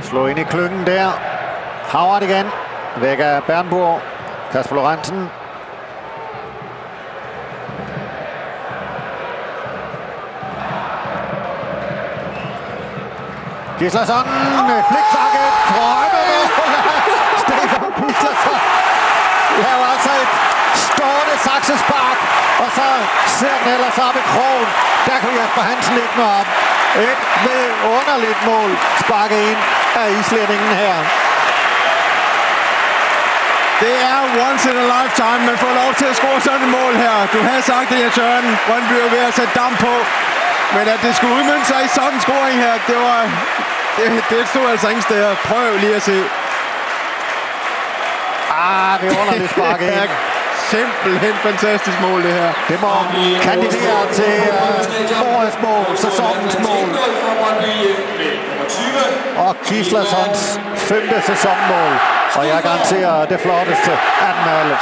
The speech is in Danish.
Slå ind i klyngen der. Havret igen. Væk af Bernburg. Kasper Lorentzen. Gislason. Flikflakke. Drømmemål. Stefan Gislason. Laver altså et stående saksespark. Og så ser den ellers op i krogen. Der kunne Jesper Hansen ikke nå op. Et underligt mål sparket ind af islændingen her. Det er once in a lifetime, man får lov til at score sådan et mål her. Du havde sagt det, Jens Jørgen. Brøndby er ved at sætte damp på. Men at det skulle udmønte sig i sådan en scoring her, det stod altså ingen steder. Prøv lige at se. Det er underligt sparket ind. Simpelthen fantastisk mål, det her. Det må kandidere til årets mål, sæsonens mål. Og Gislasons 5. sæsonmål. Og jeg garanterer det flotteste af den alle.